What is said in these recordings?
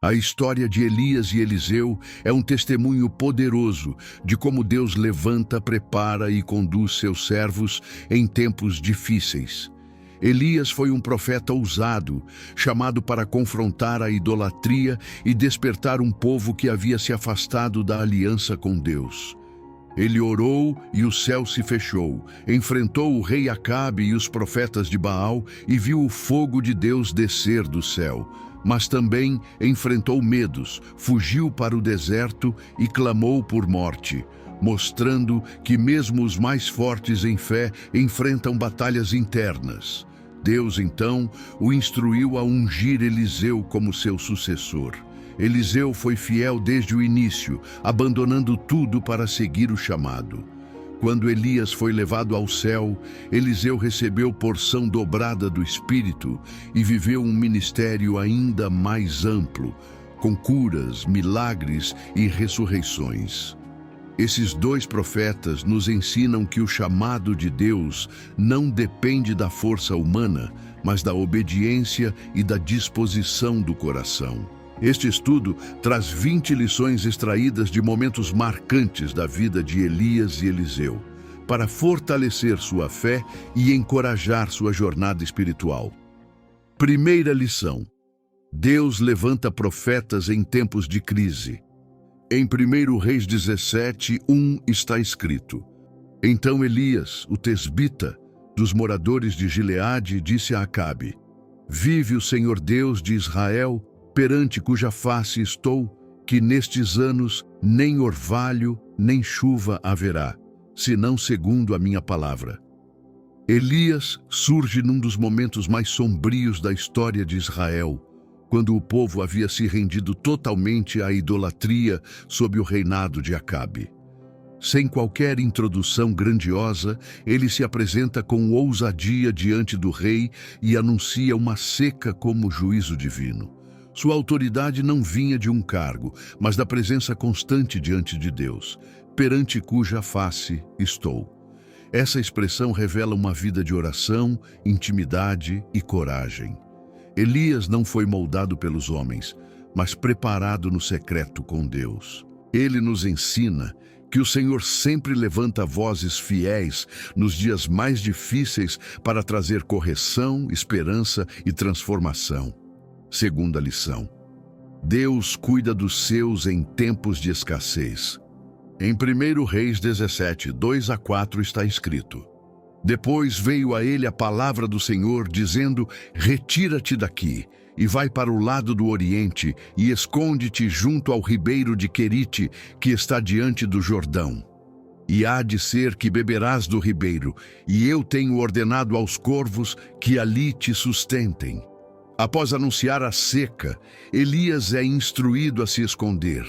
A história de Elias e Eliseu é um testemunho poderoso de como Deus levanta, prepara e conduz seus servos em tempos difíceis. Elias foi um profeta ousado, chamado para confrontar a idolatria e despertar um povo que havia se afastado da aliança com Deus. Ele orou e o céu se fechou, enfrentou o rei Acabe e os profetas de Baal e viu o fogo de Deus descer do céu. Mas também enfrentou medos, fugiu para o deserto e clamou por morte, mostrando que mesmo os mais fortes em fé enfrentam batalhas internas. Deus, então, o instruiu a ungir Eliseu como seu sucessor. Eliseu foi fiel desde o início, abandonando tudo para seguir o chamado. Quando Elias foi levado ao céu, Eliseu recebeu porção dobrada do Espírito e viveu um ministério ainda mais amplo, com curas, milagres e ressurreições. Esses dois profetas nos ensinam que o chamado de Deus não depende da força humana, mas da obediência e da disposição do coração. Este estudo traz 20 lições extraídas de momentos marcantes da vida de Elias e Eliseu, para fortalecer sua fé e encorajar sua jornada espiritual. Primeira lição: Deus levanta profetas em tempos de crise. Em 1 Reis 17:1 está escrito: Então Elias, o tesbita, dos moradores de Gileade, disse a Acabe: Vive o Senhor Deus de Israel, perante cuja face estou, que nestes anos nem orvalho nem chuva haverá, senão segundo a minha palavra. Elias surge num dos momentos mais sombrios da história de Israel, quando o povo havia se rendido totalmente à idolatria sob o reinado de Acabe. Sem qualquer introdução grandiosa, ele se apresenta com ousadia diante do rei e anuncia uma seca como juízo divino. Sua autoridade não vinha de um cargo, mas da presença constante diante de Deus, perante cuja face estou. Essa expressão revela uma vida de oração, intimidade e coragem. Elias não foi moldado pelos homens, mas preparado no secreto com Deus. Ele nos ensina que o Senhor sempre levanta vozes fiéis nos dias mais difíceis para trazer correção, esperança e transformação. Segunda lição: Deus cuida dos seus em tempos de escassez. Em 1 Reis 17:2-4 está escrito: Depois veio a ele a palavra do Senhor, dizendo: Retira-te daqui, e vai para o lado do oriente, e esconde-te junto ao ribeiro de Querite, que está diante do Jordão. E há de ser que beberás do ribeiro, e eu tenho ordenado aos corvos que ali te sustentem. Após anunciar a seca, Elias é instruído a se esconder.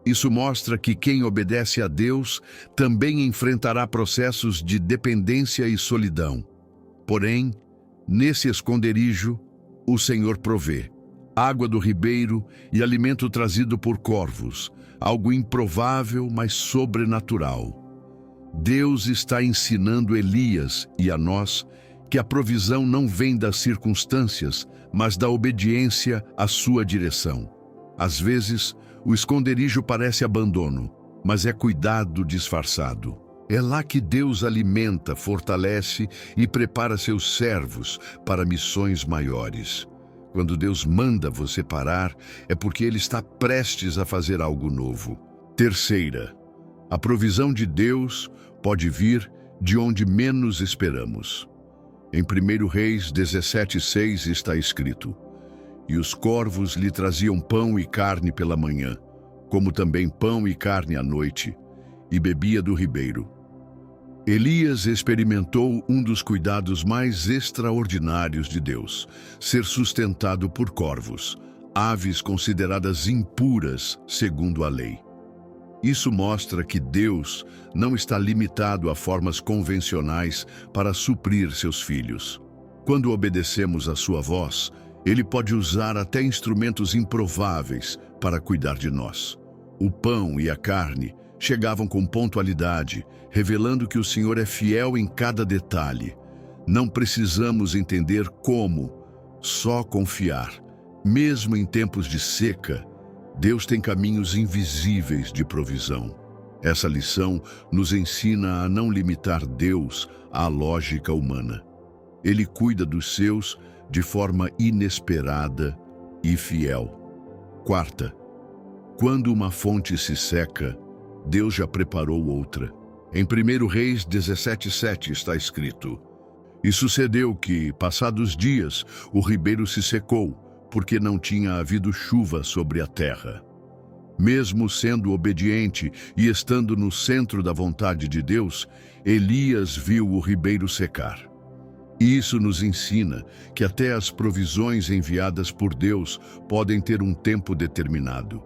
Isso mostra que quem obedece a Deus também enfrentará processos de dependência e solidão. Porém, nesse esconderijo, o Senhor provê água do ribeiro e alimento trazido por corvos, algo improvável, mas sobrenatural. Deus está ensinando Elias e a nós que a provisão não vem das circunstâncias, mas da obediência à sua direção. Às vezes, o esconderijo parece abandono, mas é cuidado disfarçado. É lá que Deus alimenta, fortalece e prepara seus servos para missões maiores. Quando Deus manda você parar, é porque Ele está prestes a fazer algo novo. Terceira, a provisão de Deus pode vir de onde menos esperamos. Em 1 Reis 17:6 está escrito: E os corvos lhe traziam pão e carne pela manhã, como também pão e carne à noite, e bebia do ribeiro. Elias experimentou um dos cuidados mais extraordinários de Deus: ser sustentado por corvos, aves consideradas impuras segundo a lei. Isso mostra que Deus não está limitado a formas convencionais para suprir seus filhos. Quando obedecemos à sua voz, Ele pode usar até instrumentos improváveis para cuidar de nós. O pão e a carne chegavam com pontualidade, revelando que o Senhor é fiel em cada detalhe. Não precisamos entender como, só confiar. Mesmo em tempos de seca, Deus tem caminhos invisíveis de provisão. Essa lição nos ensina a não limitar Deus à lógica humana. Ele cuida dos seus de forma inesperada e fiel. Quarta, quando uma fonte se seca, Deus já preparou outra. Em 1 Reis 17:7 está escrito: E sucedeu que, passados dias, o ribeiro se secou, porque não tinha havido chuva sobre a terra. Mesmo sendo obediente e estando no centro da vontade de Deus, Elias viu o ribeiro secar. Isso nos ensina que até as provisões enviadas por Deus podem ter um tempo determinado.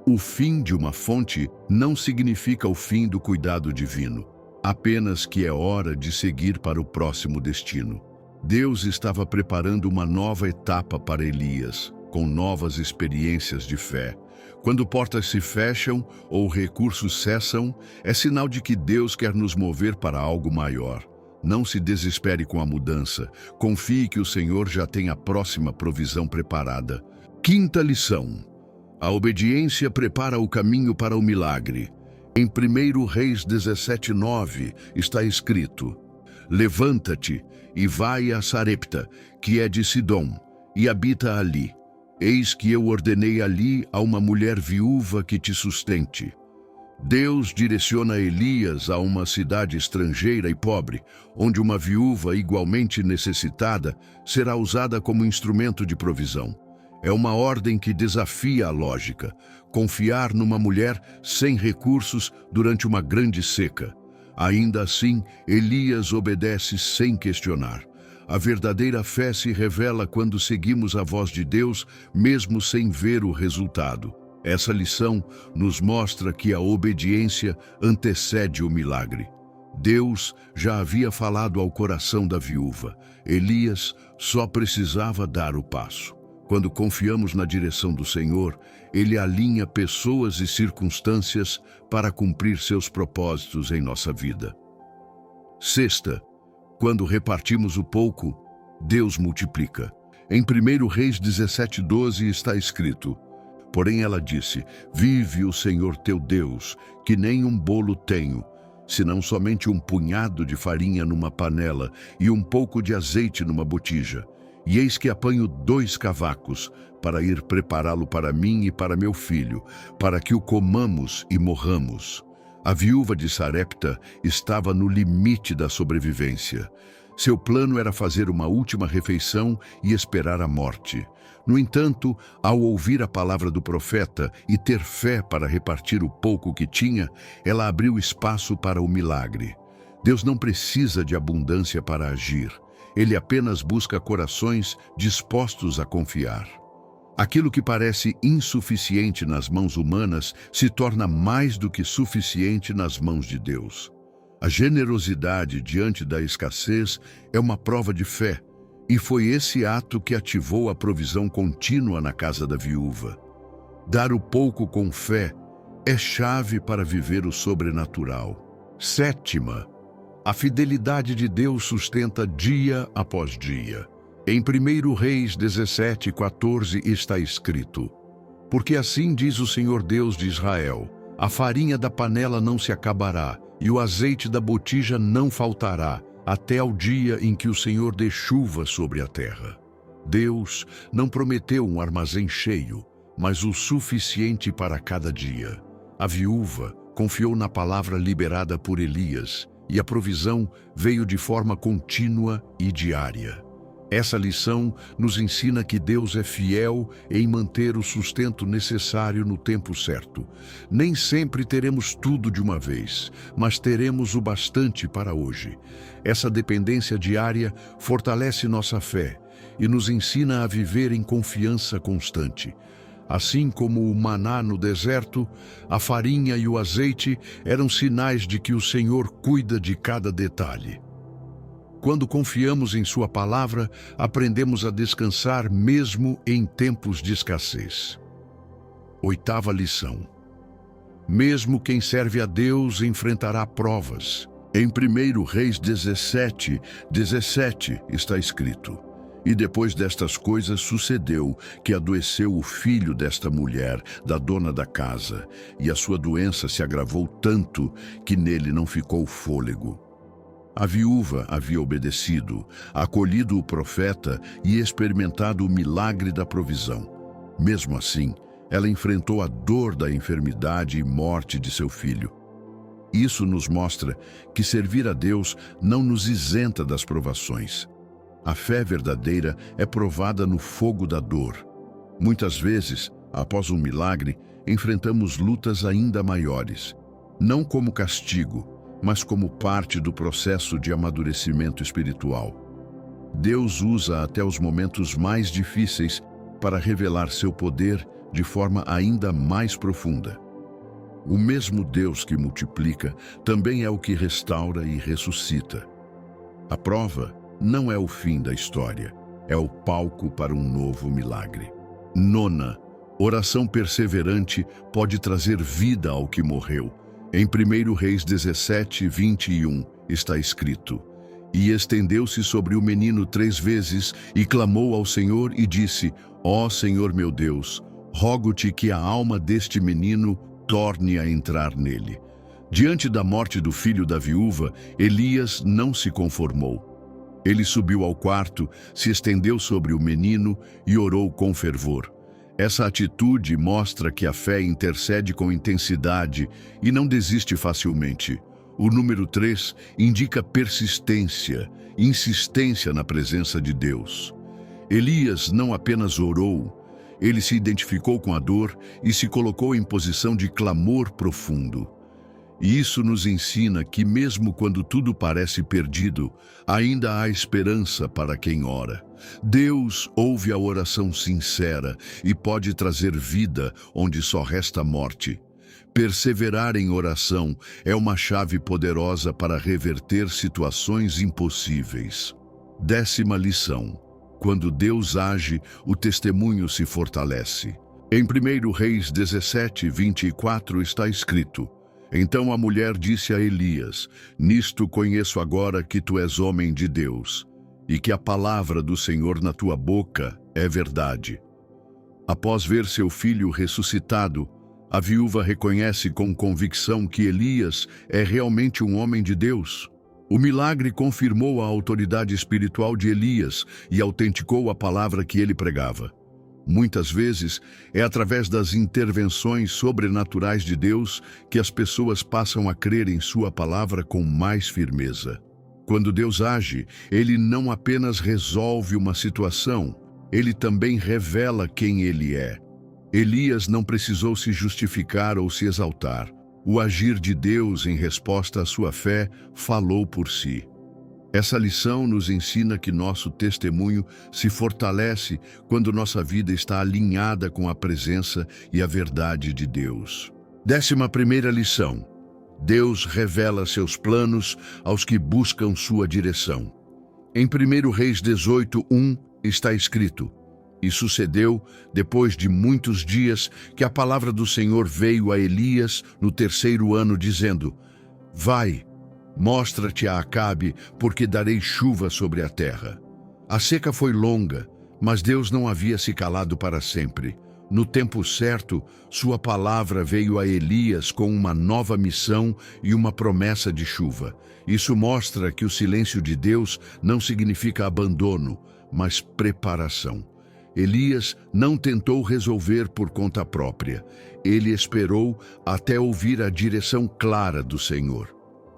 O fim de uma fonte não significa o fim do cuidado divino, apenas que é hora de seguir para o próximo destino. Deus estava preparando uma nova etapa para Elias, com novas experiências de fé. Quando portas se fecham ou recursos cessam, é sinal de que Deus quer nos mover para algo maior. Não se desespere com a mudança. Confie que o Senhor já tem a próxima provisão preparada. Quinta lição: a obediência prepara o caminho para o milagre. Em 1 Reis 17:9 está escrito: Levanta-te e vai a Sarepta, que é de Sidom, e habita ali. Eis que eu ordenei ali a uma mulher viúva que te sustente. Deus direciona Elias a uma cidade estrangeira e pobre, onde uma viúva igualmente necessitada será usada como instrumento de provisão. É uma ordem que desafia a lógica: confiar numa mulher sem recursos durante uma grande seca. Ainda assim, Elias obedece sem questionar. A verdadeira fé se revela quando seguimos a voz de Deus, mesmo sem ver o resultado. Essa lição nos mostra que a obediência antecede o milagre. Deus já havia falado ao coração da viúva. Elias só precisava dar o passo. Quando confiamos na direção do Senhor, Ele alinha pessoas e circunstâncias para cumprir seus propósitos em nossa vida. Sexta, quando repartimos o pouco, Deus multiplica. Em 1 Reis 17:12 está escrito: Porém ela disse: Vive o Senhor teu Deus, que nem um bolo tenho, senão somente um punhado de farinha numa panela e um pouco de azeite numa botija. E eis que apanho 2 cavacos para ir prepará-lo para mim e para meu filho, para que o comamos e morramos. A viúva de Sarepta estava no limite da sobrevivência. Seu plano era fazer uma última refeição e esperar a morte. No entanto, ao ouvir a palavra do profeta e ter fé para repartir o pouco que tinha, ela abriu espaço para o milagre. Deus não precisa de abundância para agir. Ele apenas busca corações dispostos a confiar. Aquilo que parece insuficiente nas mãos humanas se torna mais do que suficiente nas mãos de Deus. A generosidade diante da escassez é uma prova de fé, e foi esse ato que ativou a provisão contínua na casa da viúva. Dar o pouco com fé é chave para viver o sobrenatural. Sétima, a fidelidade de Deus sustenta dia após dia. Em 1 Reis 17:14 está escrito: Porque assim diz o Senhor Deus de Israel: A farinha da panela não se acabará, e o azeite da botija não faltará, até ao dia em que o Senhor dê chuva sobre a terra. Deus não prometeu um armazém cheio, mas o suficiente para cada dia. A viúva confiou na palavra liberada por Elias, e a provisão veio de forma contínua e diária. Essa lição nos ensina que Deus é fiel em manter o sustento necessário no tempo certo. Nem sempre teremos tudo de uma vez, mas teremos o bastante para hoje. Essa dependência diária fortalece nossa fé e nos ensina a viver em confiança constante. Assim como o maná no deserto, a farinha e o azeite eram sinais de que o Senhor cuida de cada detalhe. Quando confiamos em Sua palavra, aprendemos a descansar mesmo em tempos de escassez. Oitava lição: mesmo quem serve a Deus enfrentará provas. Em 1 Reis 17:17 está escrito: E depois destas coisas sucedeu que adoeceu o filho desta mulher, da dona da casa, e a sua doença se agravou tanto que nele não ficou fôlego. A viúva havia obedecido, acolhido o profeta e experimentado o milagre da provisão. Mesmo assim, ela enfrentou a dor da enfermidade e morte de seu filho. Isso nos mostra que servir a Deus não nos isenta das provações. A fé verdadeira é provada no fogo da dor. Muitas vezes, após um milagre, enfrentamos lutas ainda maiores, não como castigo, mas como parte do processo de amadurecimento espiritual. Deus usa até os momentos mais difíceis para revelar seu poder de forma ainda mais profunda. O mesmo Deus que multiplica também é o que restaura e ressuscita. A prova não é o fim da história, é o palco para um novo milagre. Nona, oração perseverante pode trazer vida ao que morreu. Em 1 Reis 17, 21, está escrito: E estendeu-se sobre o menino 3 vezes, e clamou ao Senhor e disse: Ó Senhor meu Deus, rogo-te que a alma deste menino torne a entrar nele. Diante da morte do filho da viúva, Elias não se conformou. Ele subiu ao quarto, se estendeu sobre o menino e orou com fervor. Essa atitude mostra que a fé intercede com intensidade e não desiste facilmente. O número 3 indica persistência, insistência na presença de Deus. Elias não apenas orou, ele se identificou com a dor e se colocou em posição de clamor profundo. E isso nos ensina que mesmo quando tudo parece perdido, ainda há esperança para quem ora. Deus ouve a oração sincera e pode trazer vida onde só resta morte. Perseverar em oração é uma chave poderosa para reverter situações impossíveis. 10ª lição: quando Deus age, o testemunho se fortalece. Em 1 Reis 17, 24 está escrito: Então a mulher disse a Elias: Nisto conheço agora que tu és homem de Deus, e que a palavra do Senhor na tua boca é verdade. Após ver seu filho ressuscitado, a viúva reconhece com convicção que Elias é realmente um homem de Deus. O milagre confirmou a autoridade espiritual de Elias e autenticou a palavra que ele pregava. Muitas vezes, é através das intervenções sobrenaturais de Deus que as pessoas passam a crer em sua palavra com mais firmeza. Quando Deus age, Ele não apenas resolve uma situação, Ele também revela quem Ele é. Elias não precisou se justificar ou se exaltar. O agir de Deus em resposta à sua fé falou por si. Essa lição nos ensina que nosso testemunho se fortalece quando nossa vida está alinhada com a presença e a verdade de Deus. 11ª lição: Deus revela seus planos aos que buscam sua direção. Em 1 Reis 18, 1 está escrito: E sucedeu, depois de muitos dias, que a palavra do Senhor veio a Elias no 3º ano, dizendo: Vai, mostra-te a Acabe, porque darei chuva sobre a terra. A seca foi longa, mas Deus não havia se calado para sempre. No tempo certo, sua palavra veio a Elias com uma nova missão e uma promessa de chuva. Isso mostra que o silêncio de Deus não significa abandono, mas preparação. Elias não tentou resolver por conta própria. Ele esperou até ouvir a direção clara do Senhor.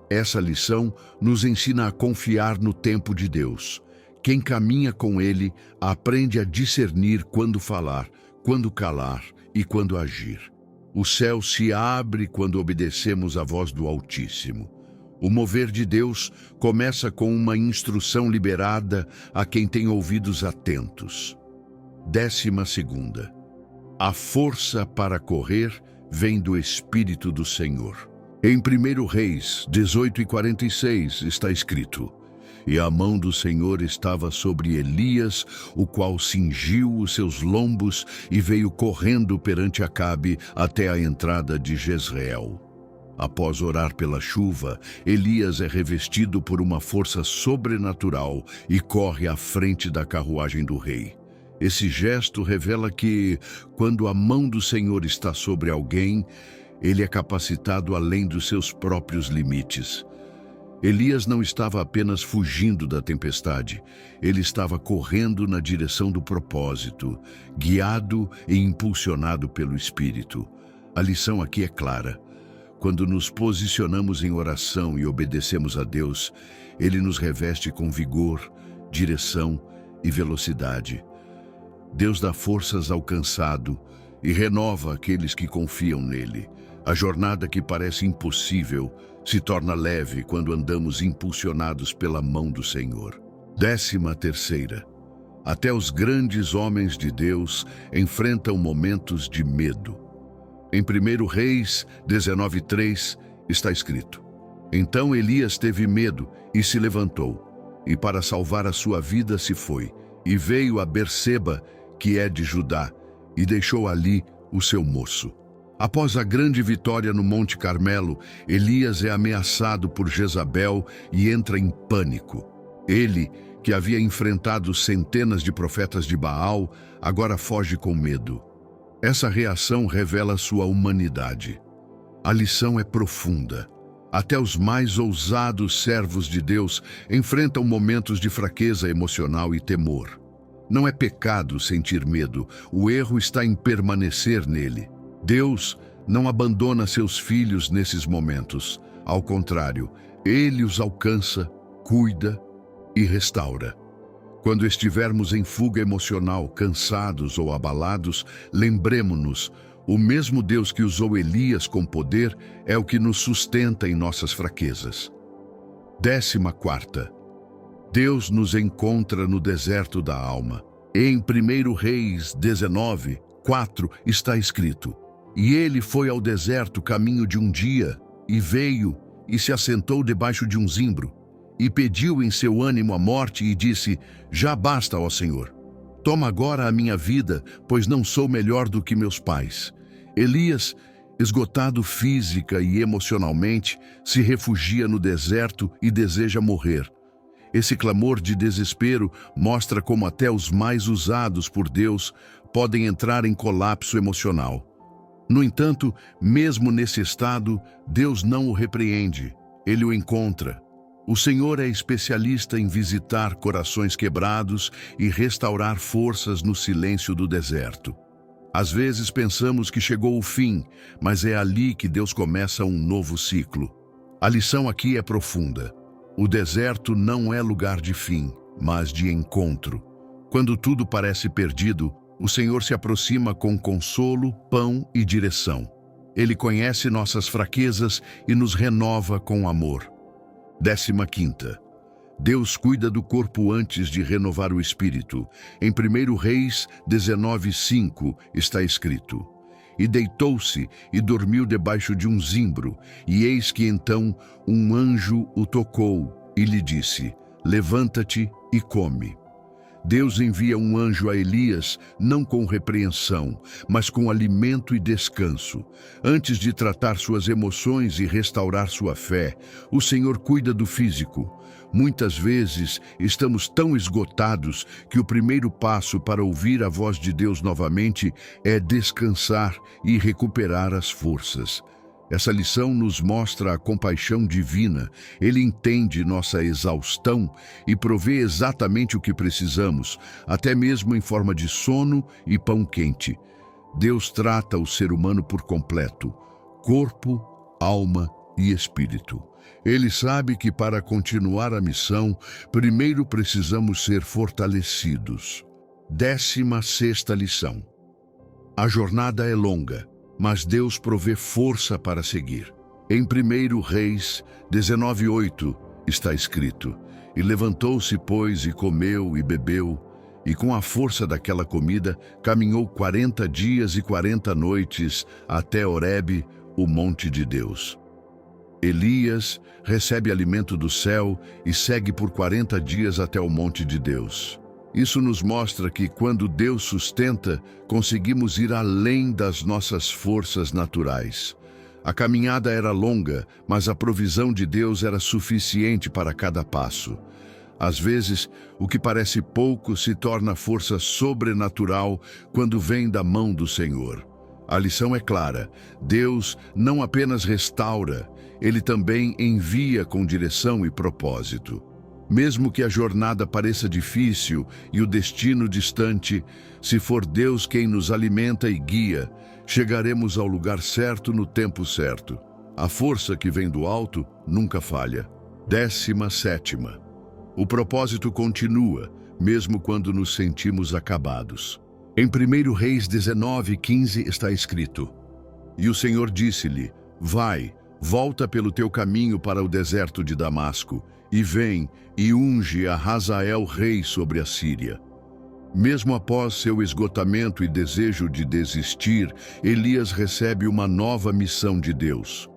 Essa lição nos ensina a confiar no tempo de Deus. Quem caminha com Ele aprende a discernir quando falar, quando calar e quando agir. O céu se abre quando obedecemos à voz do Altíssimo. O mover de Deus começa com uma instrução liberada a quem tem ouvidos atentos. 12ª. A força para correr vem do Espírito do Senhor. Em 1 Reis 18:46 está escrito: E a mão do Senhor estava sobre Elias, o qual cingiu os seus lombos e veio correndo perante Acabe até a entrada de Jezreel. Após orar pela chuva, Elias é revestido por uma força sobrenatural e corre à frente da carruagem do rei. Esse gesto revela que, quando a mão do Senhor está sobre alguém, ele é capacitado além dos seus próprios limites. Elias não estava apenas fugindo da tempestade, ele estava correndo na direção do propósito, guiado e impulsionado pelo Espírito. A lição aqui é clara. Quando nos posicionamos em oração e obedecemos a Deus, Ele nos reveste com vigor, direção e velocidade. Deus dá forças ao cansado e renova aqueles que confiam nele. A jornada que parece impossível se torna leve quando andamos impulsionados pela mão do Senhor. 13ª. Até os grandes homens de Deus enfrentam momentos de medo. Em 1 Reis 19:3 está escrito: Então Elias teve medo e se levantou, e para salvar a sua vida se foi, e veio a Berseba, que é de Judá, e deixou ali o seu moço. Após a grande vitória no Monte Carmelo, Elias é ameaçado por Jezabel e entra em pânico. Ele, que havia enfrentado centenas de profetas de Baal, agora foge com medo. Essa reação revela sua humanidade. A lição é profunda. Até os mais ousados servos de Deus enfrentam momentos de fraqueza emocional e temor. Não é pecado sentir medo, o erro está em permanecer nele. Deus não abandona seus filhos nesses momentos. Ao contrário, Ele os alcança, cuida e restaura. Quando estivermos em fuga emocional, cansados ou abalados, lembremo-nos, o mesmo Deus que usou Elias com poder é o que nos sustenta em nossas fraquezas. 14ª. Deus nos encontra no deserto da alma. Em 1 Reis 19:4 está escrito: E ele foi ao deserto caminho de um dia, e veio e se assentou debaixo de um zimbro, e pediu em seu ânimo a morte e disse: Já basta, ó Senhor. Toma agora a minha vida, pois não sou melhor do que meus pais. Elias, esgotado física e emocionalmente, se refugia no deserto e deseja morrer. Esse clamor de desespero mostra como até os mais usados por Deus podem entrar em colapso emocional. No entanto, mesmo nesse estado, Deus não o repreende, Ele o encontra. O Senhor é especialista em visitar corações quebrados e restaurar forças no silêncio do deserto. Às vezes pensamos que chegou o fim, mas é ali que Deus começa um novo ciclo. A lição aqui é profunda. O deserto não é lugar de fim, mas de encontro. Quando tudo parece perdido, o Senhor se aproxima com consolo, pão e direção. Ele conhece nossas fraquezas e nos renova com amor. 15ª. Deus cuida do corpo antes de renovar o espírito. Em 1 Reis 19:5 está escrito: E deitou-se e dormiu debaixo de um zimbro, e eis que então um anjo o tocou e lhe disse: Levanta-te e come. Deus envia um anjo a Elias, não com repreensão, mas com alimento e descanso. Antes de tratar suas emoções e restaurar sua fé, o Senhor cuida do físico. Muitas vezes estamos tão esgotados que o primeiro passo para ouvir a voz de Deus novamente é descansar e recuperar as forças. Essa lição nos mostra a compaixão divina. Ele entende nossa exaustão e provê exatamente o que precisamos, até mesmo em forma de sono e pão quente. Deus trata o ser humano por completo, corpo, alma e espírito. Ele sabe que para continuar a missão, primeiro precisamos ser fortalecidos. 16ª lição. A jornada é longa, mas Deus provê força para seguir. Em 1 Reis 19:8 está escrito: E levantou-se, pois, e comeu e bebeu, e com a força daquela comida caminhou 40 dias e 40 noites até Horebe, o monte de Deus. Elias recebe alimento do céu e segue por 40 dias até o monte de Deus. Isso nos mostra que quando Deus sustenta, conseguimos ir além das nossas forças naturais. A caminhada era longa, mas a provisão de Deus era suficiente para cada passo. Às vezes, o que parece pouco se torna força sobrenatural quando vem da mão do Senhor. A lição é clara: Deus não apenas restaura, Ele também envia com direção e propósito. Mesmo que a jornada pareça difícil e o destino distante, se for Deus quem nos alimenta e guia, chegaremos ao lugar certo no tempo certo. A força que vem do alto nunca falha. 17ª. O propósito continua, mesmo quando nos sentimos acabados. Em 1 Reis 19:15 está escrito: E o Senhor disse-lhe: Vai, volta pelo teu caminho para o deserto de Damasco, e vem e unge a Hazael rei sobre a Síria. Mesmo após seu esgotamento e desejo de desistir, Elias recebe uma nova missão de Deus.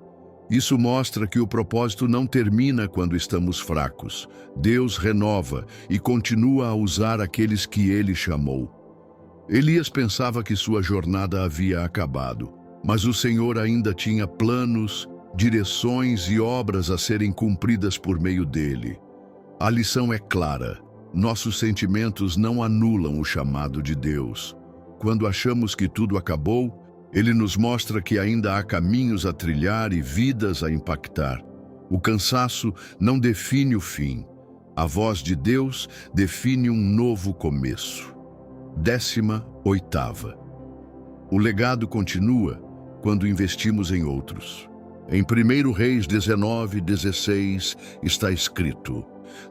Isso mostra que o propósito não termina quando estamos fracos. Deus renova e continua a usar aqueles que Ele chamou. Elias pensava que sua jornada havia acabado, mas o Senhor ainda tinha planos, direções e obras a serem cumpridas por meio dele. A lição é clara: nossos sentimentos não anulam o chamado de Deus. Quando achamos que tudo acabou, Ele nos mostra que ainda há caminhos a trilhar e vidas a impactar. O cansaço não define o fim. A voz de Deus define um novo começo. 18ª. O legado continua quando investimos em outros. Em 1 Reis 19:16 está escrito: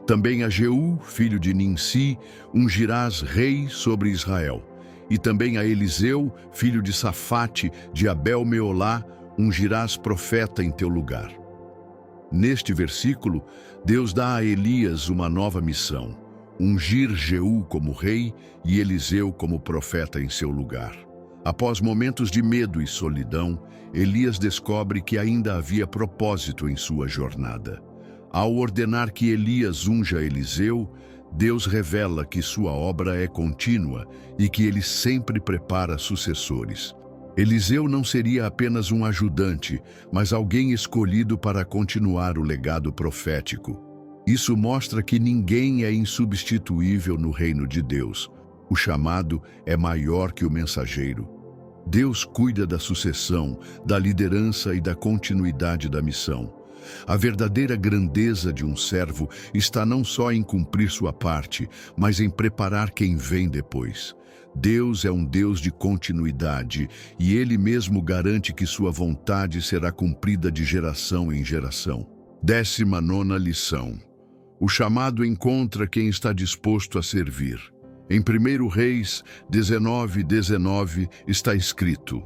Também a Jeú, filho de Ninsi, ungirás rei sobre Israel. E também a Eliseu, filho de Safate, de Abel-Meolá, ungirás profeta em teu lugar. Neste versículo, Deus dá a Elias uma nova missão: ungir Jeú como rei e Eliseu como profeta em seu lugar. Após momentos de medo e solidão, Elias descobre que ainda havia propósito em sua jornada. Ao ordenar que Elias unja Eliseu, Deus revela que sua obra é contínua e que ele sempre prepara sucessores. Eliseu não seria apenas um ajudante, mas alguém escolhido para continuar o legado profético. Isso mostra que ninguém é insubstituível no reino de Deus. O chamado é maior que o mensageiro. Deus cuida da sucessão, da liderança e da continuidade da missão. A verdadeira grandeza de um servo está não só em cumprir sua parte, mas em preparar quem vem depois. Deus é um Deus de continuidade e Ele mesmo garante que sua vontade será cumprida de geração em geração. 19ª lição. O chamado encontra quem está disposto a servir. Em 1 Reis 19:19 está escrito: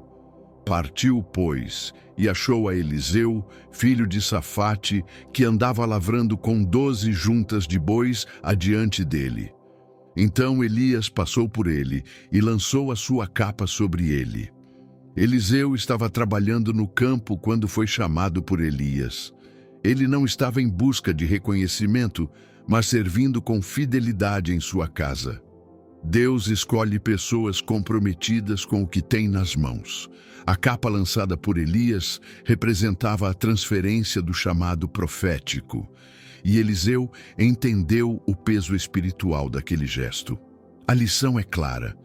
Partiu, pois, e achou a Eliseu, filho de Safate, que andava lavrando com 12 juntas de bois adiante dele. Então Elias passou por ele e lançou a sua capa sobre ele. Eliseu estava trabalhando no campo quando foi chamado por Elias. Ele não estava em busca de reconhecimento, mas servindo com fidelidade em sua casa. Deus escolhe pessoas comprometidas com o que tem nas mãos. A capa lançada por Elias representava a transferência do chamado profético, e Eliseu entendeu o peso espiritual daquele gesto. A lição é clara: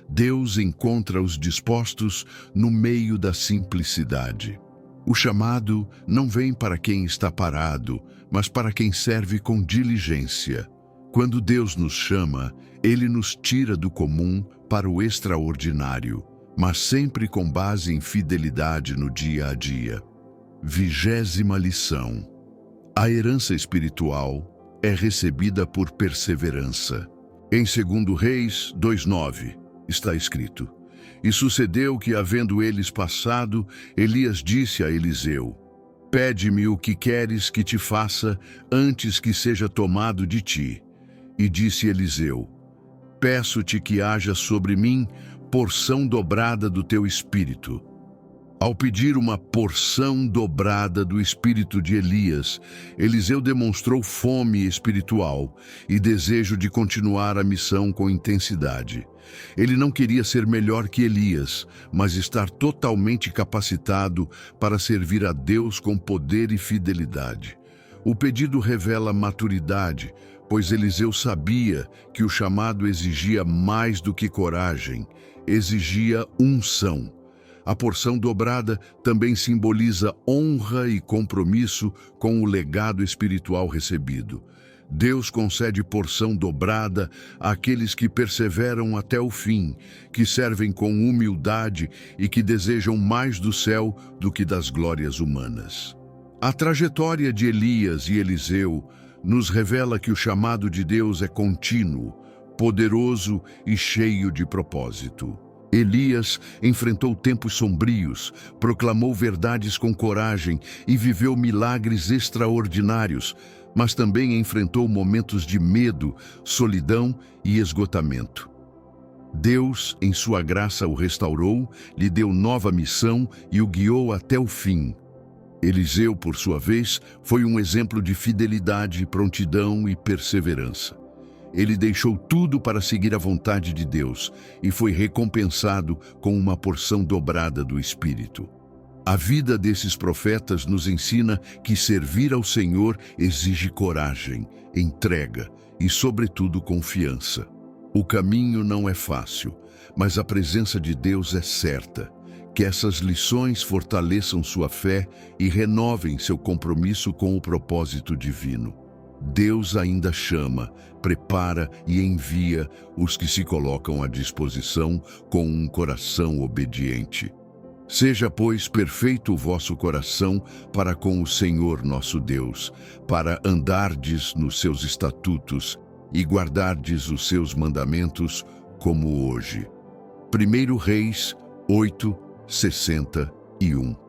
Deus encontra os dispostos no meio da simplicidade. O chamado não vem para quem está parado, mas para quem serve com diligência. Quando Deus nos chama, Ele nos tira do comum para o extraordinário, mas sempre com base em fidelidade no dia a dia. 20ª lição. A herança espiritual é recebida por perseverança. Em 2 Reis 2:9 está escrito: E sucedeu que, havendo eles passado, Elias disse a Eliseu: Pede-me o que queres que te faça antes que seja tomado de ti. E disse Eliseu: Peço-te que haja sobre mim porção dobrada do teu espírito. Ao pedir uma porção dobrada do espírito de Elias, Eliseu demonstrou fome espiritual e desejo de continuar a missão com intensidade. Ele não queria ser melhor que Elias, mas estar totalmente capacitado para servir a Deus com poder e fidelidade. O pedido revela maturidade, pois Eliseu sabia que o chamado exigia mais do que coragem, exigia unção. A porção dobrada também simboliza honra e compromisso com o legado espiritual recebido. Deus concede porção dobrada àqueles que perseveram até o fim, que servem com humildade e que desejam mais do céu do que das glórias humanas. A trajetória de Elias e Eliseu nos revela que o chamado de Deus é contínuo, poderoso e cheio de propósito. Elias enfrentou tempos sombrios, proclamou verdades com coragem e viveu milagres extraordinários, mas também enfrentou momentos de medo, solidão e esgotamento. Deus, em sua graça, o restaurou, lhe deu nova missão e o guiou até o fim. Eliseu, por sua vez, foi um exemplo de fidelidade, prontidão e perseverança. Ele deixou tudo para seguir a vontade de Deus e foi recompensado com uma porção dobrada do Espírito. A vida desses profetas nos ensina que servir ao Senhor exige coragem, entrega e, sobretudo, confiança. O caminho não é fácil, mas a presença de Deus é certa. Que essas lições fortaleçam sua fé e renovem seu compromisso com o propósito divino. Deus ainda chama, prepara e envia os que se colocam à disposição com um coração obediente. Seja, pois, perfeito o vosso coração para com o Senhor nosso Deus, para andardes nos seus estatutos e guardardes os seus mandamentos, como hoje. 1 Reis 8:61